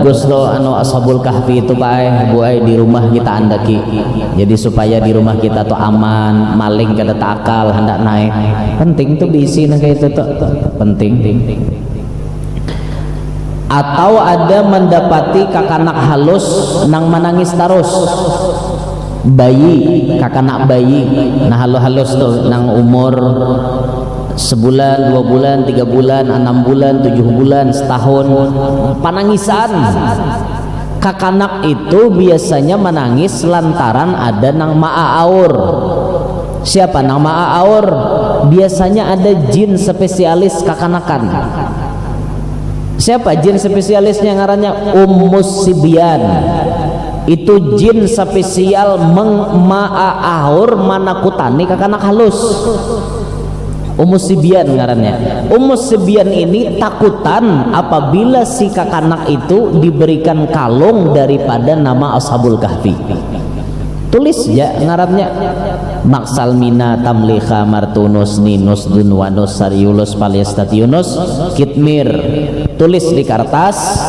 bagus tuh anu Ashabul Kahfi itu Pak Bu di rumah kita andaki. Jadi supaya di rumah kita tuh aman, maling kada takal hendak naik. Penting tuh diisi kayak itu tuh. Penting. Atau ada mendapati kakanak halus nang menangis terus. Bayi, kakanak bayi. Nah halus tuh nang umur sebulan, 2 bulan, 3 bulan, 6 bulan, 7 bulan, setahun, panangisan. Kakanak itu biasanya menangis lantaran ada nang ma'aur. Siapa nang ma'aur? Biasanya ada jin spesialis kakanakan. Siapa jin spesialisnya? Ngarannya Ummus Sibyan. Itu jin spesial ma'aur manakutani kakanak halus. Ummus Sibyan ngarannya. Ummus Sibyan ini takutan apabila si kakanak itu diberikan kalung daripada nama Ashabul Kahfi. Tulis ya ngarannya Maksalmina Tamliha Martunus Ninus Dunwanus Sariulus Palestatiunus Kitmir. Tulis di kertas,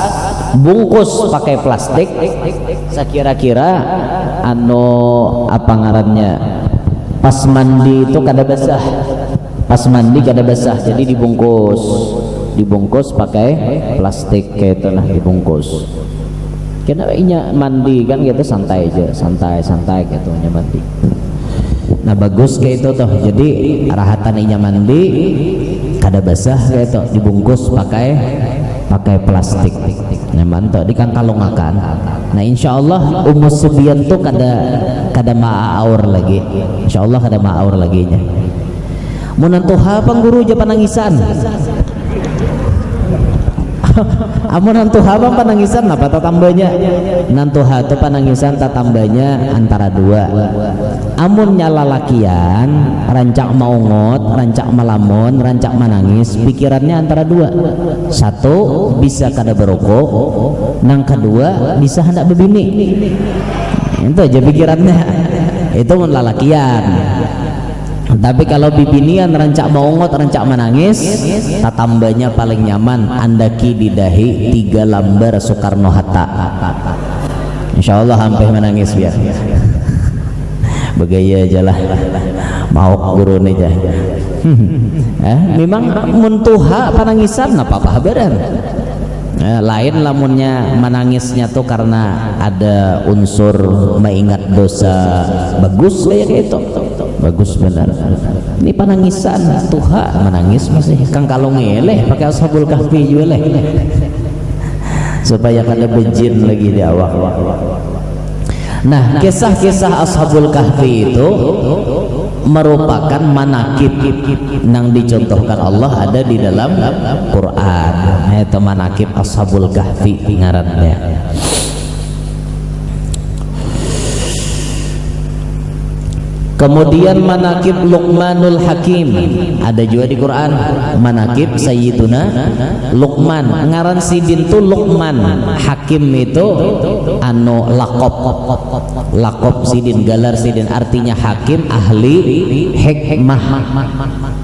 bungkus pakai plastik. Sekira-kira anu apa ngarannya, pas mandi itu kada basah. Pas mandi kada basah, jadi dibungkus pakai plastik kayak itu nah, dibungkus. Karena inya mandi kan gitu santai aja, santai gitu nya mandi. Nah bagus kayak itu tuh, jadi rahatan inya mandi kada basah kayak itu, dibungkus pakai plastik. Nah mantap di kan kalungakan. Nah insyaallah Ummus Sibyan tuh kada ma'aur lagi. Insyaallah kada ma'aur lagi nya. Munantuha pangguru aja panangisan. Amun nantuha panangisan apa tatambanya? Nantuha itu panangisan tatambanya antara 2. Amun nyala lakian rancak maungot, rancak malamun, rancak menangis, pikirannya antara 2. Satu bisa kada berokok, nang kedua bisa hendak bebini. Itu aja pikirannya. Itu mun lalakian. Tapi kalau bibinian rancak maungot, rancak menangis, tatambanya paling nyaman andaki di dahi 3 lambar Soekarno Hatta. Insyaallah hampir menangis biar. Begaya aja lah. Mau guru nih aja. Memang muntuha panangisan apa-apa habaran. Lain lamunnya menangisnya tuh karena ada unsur mengingat dosa, bagus kayak gitu. Bagus benar. Ini panangisan tuha menangis masih kang kalau ngeleh pakai Ashabul Kahfi juga leh. Supaya kada bejin lagi di awak. Nah, kisah-kisah Ashabul Kahfi itu merupakan manakib yang dicontohkan Allah ada di dalam Quran. Itu manakib Ashabul Kahfi ngarannya. Kemudian manakib Luqmanul Hakim ada juga di Quran. Manakib Sayyiduna Luqman, ngaran sidin tuh Luqman. Hakim itu anu lakop sidin, galar sidin, artinya hakim, ahli hikmah.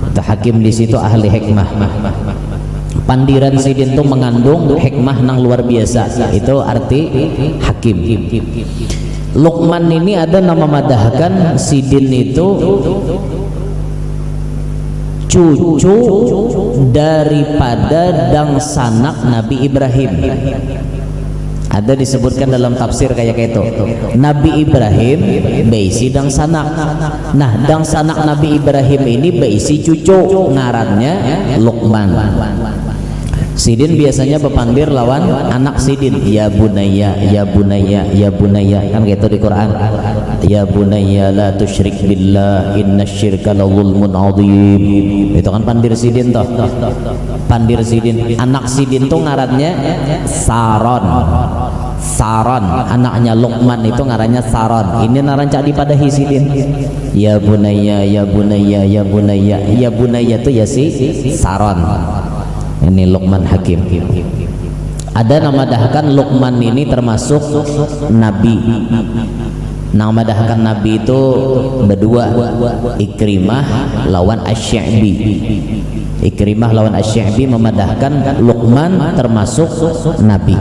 Itu hakim di situ ahli hikmah. Pandiran sidin tuh mengandung hikmah nang luar biasa. Itu arti hakim. Luqman ini ada nama madahkan sidin itu cucu daripada dangsanak Nabi Ibrahim. Ada disebutkan dalam tafsir kayak itu. Nabi Ibrahim beisi dangsanak. Nah, dangsanak Nabi Ibrahim ini beisi cucu, ngarannya Luqman. Sidin biasanya bepandir lawan anak sidin. Ya bunayya, ya bunayya, ya bunayya, kan gitu di Quran. Ya bunayya la tusyrik billah innasyirka la zulmun adzim. Itu kan pandir sidin toh. Pandir sidin. Anak sidin tuh ngarannya Saron. Saron, anaknya Luqman itu ngarannya Saron. Ini narancak dipadahi sidin. Ya bunayya, ya bunayya, ya bunayya. Ya bunayya itu ya si Saron. Ini Luqman Hakim. Ada nama dahkan Luqman ini termasuk nabi. Nama dahkan nabi itu berdua, Ikrimah lawan Asy-Sya'bi. Ikrimah lawan Asy-Sya'bi memadahkan Luqman termasuk nabi.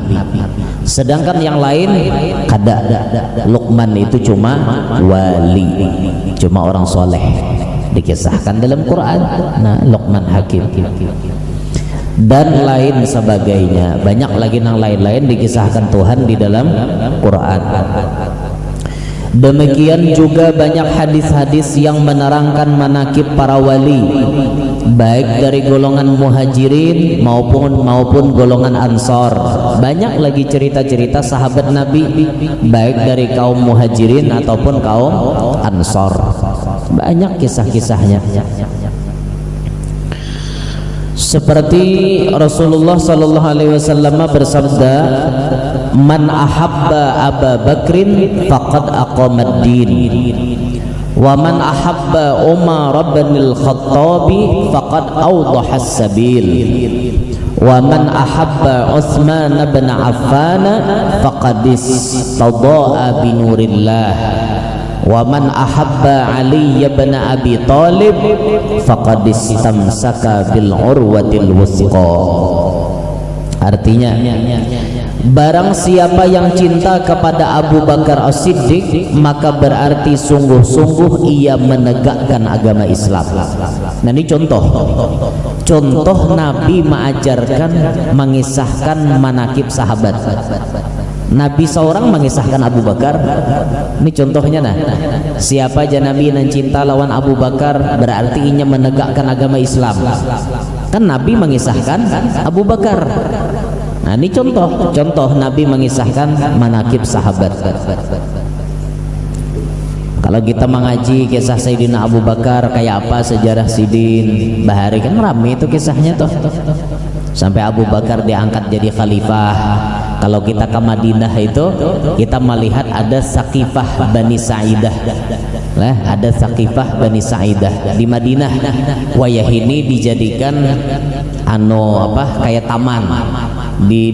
sedangkan yang lain kada. Luqman itu cuma wali, cuma orang soleh dikisahkan dalam Quran. Nah, Luqman Hakim dan lain sebagainya, banyak lagi yang lain-lain dikisahkan Tuhan di dalam Quran. Demikian juga banyak hadis-hadis yang menerangkan manakib para wali, baik dari golongan muhajirin maupun golongan ansor. Banyak lagi cerita-cerita sahabat Nabi, baik dari kaum muhajirin ataupun kaum ansor. Banyak kisah-kisahnya. Seperti Rasulullah sallallahu alaihi wasallam bersabda, "Man ahabba Abu Bakrin faqad aqamad din, wa man ahabba Umar bin al-Khattab faqad awdahas sabil, wa man ahabba Utsman bin Affan faqad istada'a bi nurillah, wa man ahabba Ali bin Abi Thalib faqad istamsaka bil urwatil wuthqa." Artinya, barang siapa yang cinta kepada Abu Bakar As-Siddiq, maka berarti sungguh-sungguh ia menegakkan agama Islam. Nah, ini contoh Nabi mengajarkan, mengisahkan manakib sahabat. Nabi seorang mengisahkan Abu Bakar. Ini contohnya. Nah, siapa aja Nabi yang cinta lawan Abu Bakar berarti ia menegakkan agama Islam. Kan Nabi mengisahkan Abu Bakar. Nah, ini contoh Nabi mengisahkan manakib sahabat. Kalau kita mengaji kisah Sayyidina Abu Bakar, kayak apa sejarah Sidin Bahari, kan ramai itu kisahnya tuh. Sampai Abu Bakar diangkat jadi khalifah. Kalau kita ke Madinah itu, kita melihat ada Saqifah Bani Sa'idah. Ada Saqifah Bani Sa'idah di Madinah. Wayah ini dijadikan kayak taman. Di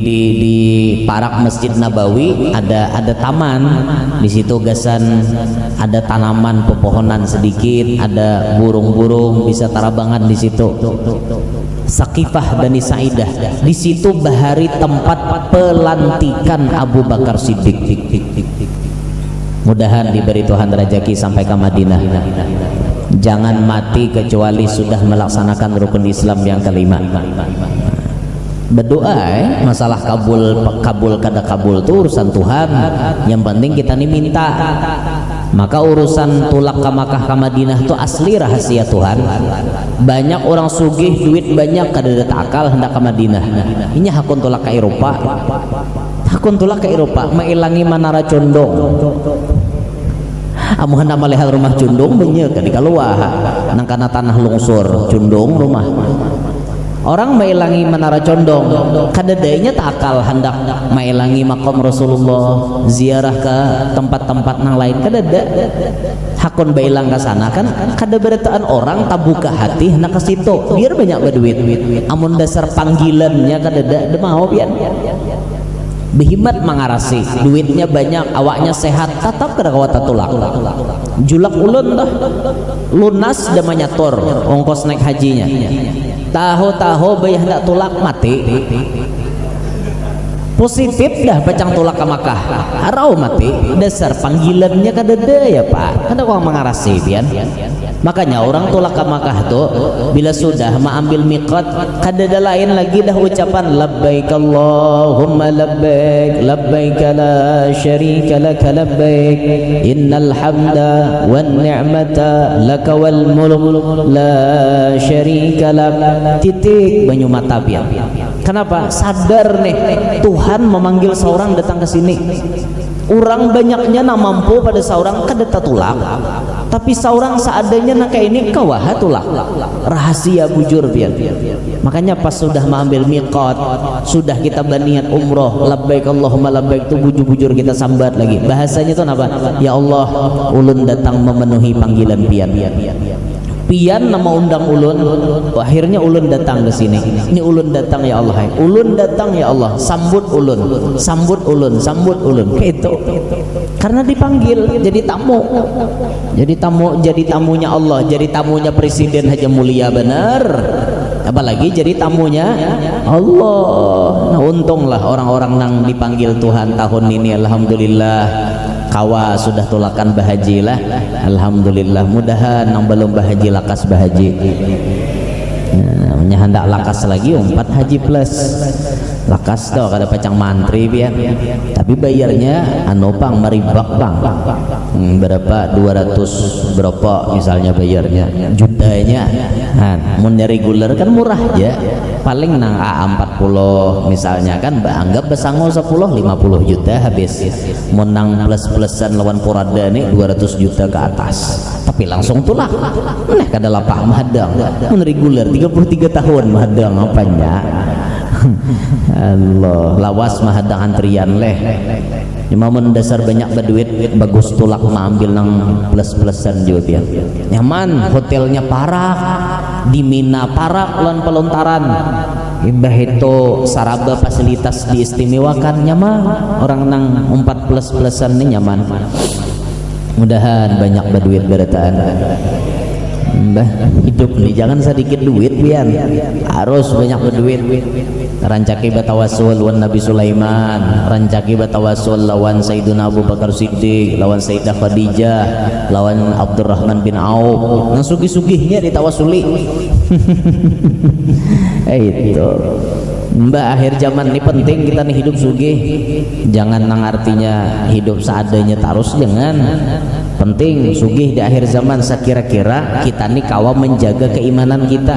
parak Masjid Nabawi ada taman. Di situ gasan ada tanaman pepohonan sedikit, ada burung-burung bisa tarabangan di situ. Saqifah Bani Sa'idah. Di situ Bahari tempat pelantikan Abu Bakar Siddiq. Mudahan diberi Tuhan rezeki sampai ke Madinah. Jangan mati kecuali sudah melaksanakan rukun Islam yang kelima. Berdoa masalah kabul kada kabul itu urusan Tuhan. Yang penting kita nih minta. Maka urusan tulak ke Makkah ke Madinah itu asli rahasia Tuhan. Banyak orang sugih duit banyak kada ada akal hendak ke Madinah. Ini hakun tulak ke Eropa. Hakun tulak ke Eropa mailangi Menara Condong. Amu hendak melihat rumah Condong banyak di kaluah. Nang kana tanah lungsur Condong rumah. Orang mailangi Menara Condong, kadadainya tak akal hendak mailangi makam Rasulullah, ziarah ke tempat-tempat nang lain, kadada. Hakun bailang ke sana kan kada beritaan orang tabuka hati hendak ke situ, biar banyak berduit. Amun dasar panggilannya kadada mau pian. Behimat mengarasi, duitnya banyak, awaknya sehat, tetap kada kawat tulak. Julak ulun dah, lunas damanya tor, ongkos naik hajinya. Tahu bayah ndak tulak mati. Positif dah pacang tulak ke Makkah. Harau mati. Dasar panggilannya kadada ya Pak. Kada kau mengarasi pian. Makanya orang tulak ke Makkah tuh bila sudah mengambil miqat kadada lain lagi dah ucapan labbaik Allahumma labbaik labbaik la syarika lak labbaik innal hamda wan ni'mata lak wal mulk la syarika lak. Titik banyu mata pian. Kenapa? Sadar nih Tuhan memanggil seorang datang ke sini. Orang banyaknya nak mampu pada seorang kadeta tulak, tapi seorang seadanya nak kayak ini kawah tulak. Rahasia bujur biar. Makanya pas sudah mengambil miqat, sudah kita berniat umroh, labbaik Allahumma labbaik, itu bujur-bujur kita sambat lagi. Bahasanya itu apa? Ya Allah, ulun datang memenuhi panggilan pian. Pian nama undang ulun, akhirnya ulun datang ke sini. Ini ulun datang ya Allah, ulun datang ya Allah, sambut ulun, sambut ulun, sambut ulun. Kayak itu. Karena dipanggil jadi tamu. Jadi tamunya Allah, jadi tamunya Presiden Haji Mulia benar. apalagi jadi tamunya Allah. Nah, untunglah orang-orang yang dipanggil Tuhan tahun ini, alhamdulillah kawa sudah tulakan bahaji lah, alhamdulillah. Mudahan nang belum bahaji lakas bahaji. Nah, hendak lakas lagi 4 haji plus lakas tuh kada pacang mantri biar, tapi bayarnya pang maribak bang, berapa 200 berapa misalnya bayarnya jutanya. Mun reguler kan murah aja, paling nang A40 misalnya kan anggap besango 10-50 juta habis. Mun nang plus-plusan lawan porada nih 200 juta ke atas, tapi langsung tulah nah kada lapak mahadang. Mun reguler 33 tahun mahadang apanya. Allah lawas mahadang antrian leh. Imamun dasar banyak berduit bagus tulak ambil nang plus-plusan juga ya. Nyaman hotelnya parah di Mina parah lan pelontaran. Imbah itu saraba fasilitas diistimewakan nyaman. Orang nang 4 plus-plusan ini nyaman. Mudahan banyak berduit berataan. Mbah hidup nih jangan sedikit duit biar harus banyak berduit. Rancaki batawasul lawan Nabi Sulaiman, rancaki batawasul lawan Sayyidina Abu Bakar Siddiq, lawan Sayyidah Khadijah, lawan Abdurrahman bin Auf. Nang sugih-sugihnya ditawasuli. Itu Mbak akhir zaman ini penting kita nih hidup sugih. Jangan nang artinya hidup seadanya terus, jangan. Penting sugih di akhir zaman. Sekira-kira kita nih kawa menjaga keimanan kita,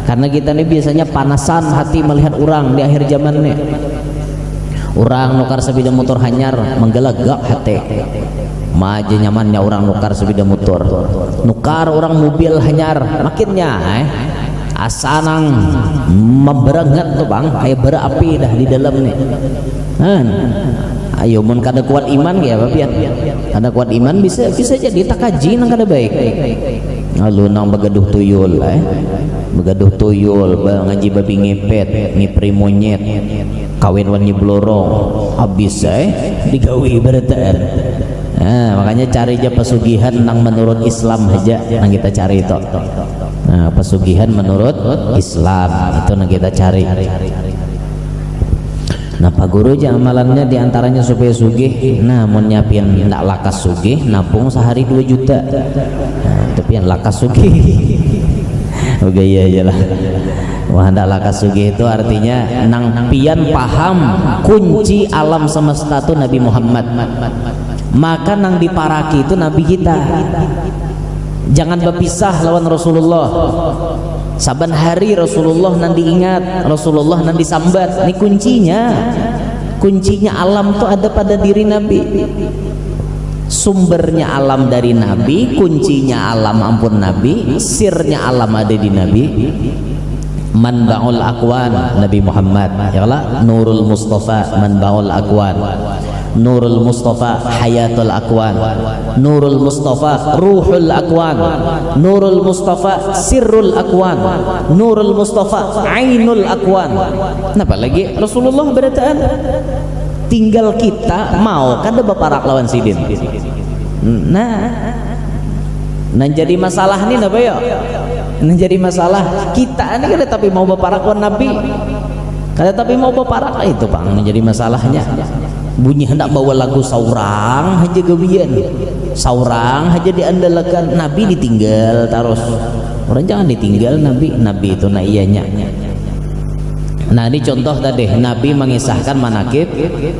karena kita nih biasanya panasan hati melihat orang di akhir zaman nih. Orang nukar sepeda motor hanyar menggelagak hati. Maja nyamannya orang nukar sepeda motor, nukar orang mobil hanyar makinnya asanang memberengat tuh bang, kayak berapi dah di dalam nih. Ayo mun kada kuat iman ya bapian, kada kuat iman bisa jadi tak kaji nang kada baik. Lalu nang begaduh tuyul begaduh tuyul ngaji babi ngepet ngipri monyet kawin wanyi blorong habis digawi berataan. Makanya cari aja pesugihan nang menurut Islam aja nang kita cari itu. Nah, pesugihan menurut Islam itu nang kita cari. Nah Pak Guru aja amalannya diantaranya supaya sugih. Nah mau nyiapin ndak lakas sugih nabung sehari 2 juta. Nah, tapi yang lakas sugih oke iya aja lah. Wah ndak lakas sugih itu artinya nang pian paham kunci alam semesta itu Nabi Muhammad. Maka nang diparaki itu Nabi kita. Jangan berpisah lawan Rasulullah. Saban hari Rasulullah nanti ingat, Rasulullah nanti sambat. Ini kuncinya alam tuh ada pada diri Nabi. Sumbernya alam dari Nabi, kuncinya alam ampun Nabi, sirnya alam ada di Nabi. Manbaul Aqwan Nabi Muhammad, ya Allah, Nurul Mustafa, Manbaul Aqwan, Nurul Mustafa, Hayatul Aqwan, Nurul Mustafa, Ruhul Aqwan, Nurul Mustafa, Sirrul Aqwan, Nurul Mustafa, Ainul Aqwan. Napa lagi Rasulullah berataan? Tinggal kita mau kada baparak lawan sidin. Nah jadi masalah nih napa ya? Nah jadi masalah kita ini kada tapi mau baparak lawan Nabi. Kada tapi mau baparak itu Bang, jadi masalahnya. Bunyi hendak bawa lagu saurang aja gawian, saurang aja diandalkan, Nabi ditinggal terus. Orang jangan ditinggal Nabi itu nah iyanya. Nah ini contoh tadi Nabi mengisahkan manakib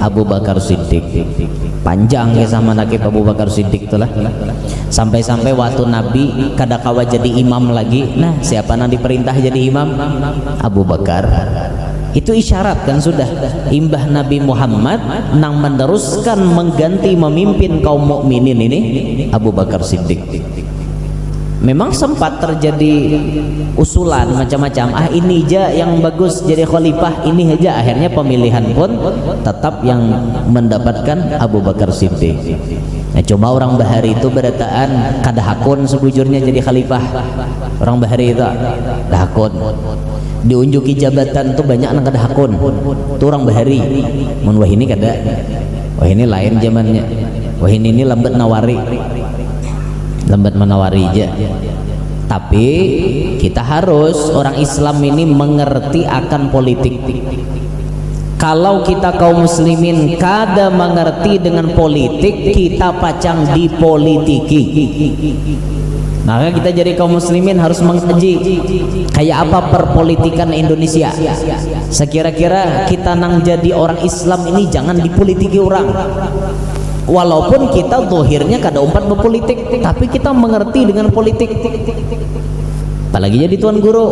Abu Bakar Siddiq. Panjang kisah manakib Abu Bakar Siddiq itulah. Sampai-sampai waktu Nabi kadakawa jadi imam lagi. Nah siapa yang diperintah jadi imam? Abu Bakar. Itu isyarat kan sudah imbah Nabi Muhammad nang meneruskan mengganti memimpin kaum mukminin ini Abu Bakar Siddiq. Memang sempat terjadi usulan macam-macam, ini aja yang bagus jadi khalifah, ini aja. Akhirnya pemilihan pun tetap yang mendapatkan Abu Bakar Siddiq. Nah, coba orang Bahari itu berataan kada hakun sebujurnya jadi khalifah. Orang Bahari itu hakun diunjuki jabatan tuh banyak nang kada hakun tuh orang Bahari. Mun wah ini kada, wah ini lain zamannya, wah ini lambat nawari, lambat menawari aja. Tapi kita harus, orang Islam ini mengerti akan politik. Kalau kita kaum muslimin kada mengerti dengan politik, kita pacang dipolitiki. Maka kita jadi kaum muslimin harus mengkaji kayak apa perpolitikan Indonesia. Sekira-kira kita nang jadi orang Islam ini jangan dipolitiki orang. Walaupun kita zahirnya kada umpat berpolitik, tapi kita mengerti dengan politik. Apalagi jadi tuan guru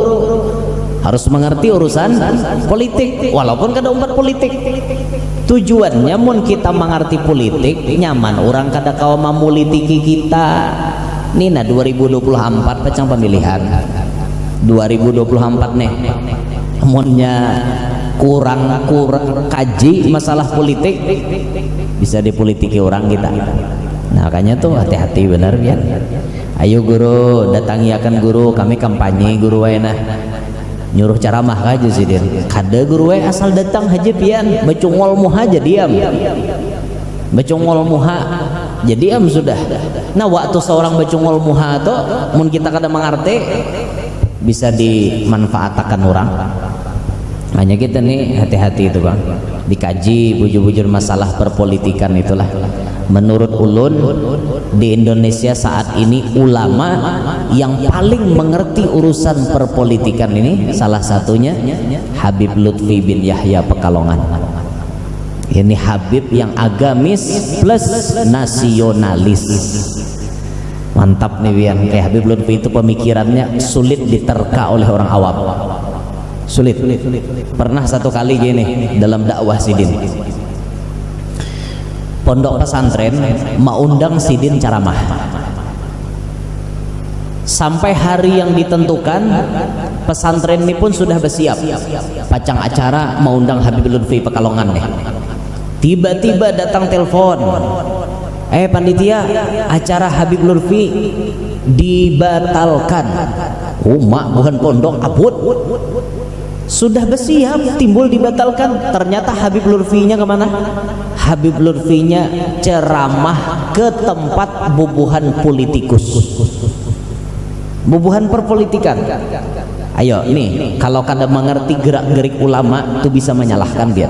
harus mengerti urusan politik, walaupun kada umpat politik. Tujuannya mun kita mengerti politik nyaman orang kada kawa mamulitiki kita. Nina 2024 pacang pemilihan 2024 nih, munnya kurang kaji masalah politik bisa dipolitiki orang kita. Nah makanya tuh hati-hati benar ya. Ayo guru, datangi akan guru, kami kampanye guru wae nah. Nyuruh ceramah aja sih dia. Kada guru wae asal datang haja pian, bacungol muha aja diam. Bacungol muha jadi diam sudah. Nah waktu seorang bacungol muha tuh mun kita kada mengerti bisa dimanfaatkan orang. Hanya kita nih hati-hati itu bang, dikaji bujur-bujur masalah perpolitikan itulah. Menurut ulun di Indonesia saat ini ulama yang paling mengerti urusan perpolitikan ini salah satunya Habib Lutfi bin Yahya Pekalongan. Ini Habib yang agamis plus nasionalis. Mantap nih Bian. Kayak Habib Lutfi itu pemikirannya sulit diterka oleh orang awam. Sulit. Pernah satu kali gini dalam dakwah Sidin, pondok pesantren mau undang Sidin ceramah. Sampai hari yang ditentukan pesantren ini pun sudah bersiap pacang acara mau undang Habib Lutfi Pekalongan nih. Tiba-tiba datang telepon, panitia acara Habib Lutfi dibatalkan. Mak bukan pondok abut. Sudah bersiap timbul dibatalkan. Ternyata Habib Lutfinya kemana? Habib Lutfinya ceramah ke tempat bubuhan politikus, bubuhan perpolitikan. Ayo nih, kalau kada mengerti gerak-gerik ulama tuh bisa menyalahkan dia.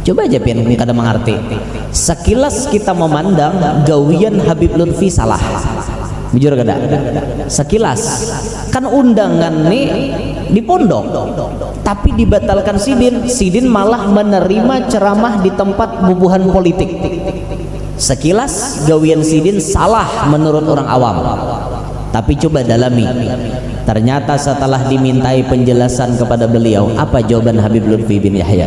Coba aja pian kada mengerti. Sekilas kita memandang gawian Habib Lutfi salah. Jujur kada? Sekilas kan undangan nih di pondok, tapi dibatalkan Sidin malah menerima ceramah di tempat bubuhan politik. Sekilas gawian Sidin salah menurut orang awam. Tapi coba dalami. Ternyata setelah dimintai penjelasan kepada beliau, apa jawaban Habib Lutfi bin Yahya?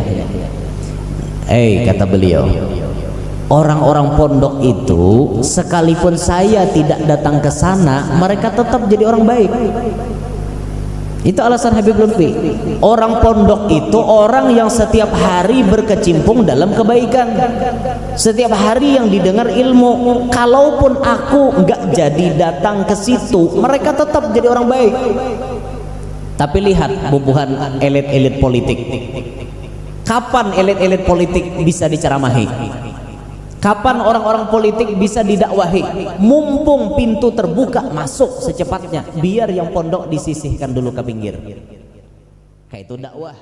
Kata beliau, orang-orang pondok itu sekalipun saya tidak datang ke sana, mereka tetap jadi orang baik. Itu alasan Habib Lutfi. Orang pondok itu orang yang setiap hari berkecimpung dalam kebaikan, setiap hari yang didengar ilmu. Kalaupun aku nggak jadi datang ke situ, mereka tetap jadi orang baik. Tapi lihat bubuhan elit-elit politik. Kapan elit-elit politik bisa diceramahi? Kapan orang-orang politik bisa didakwahi? Mumpung pintu terbuka, masuk secepatnya. Biar yang pondok disisihkan dulu ke pinggir. Kayak itu dakwah.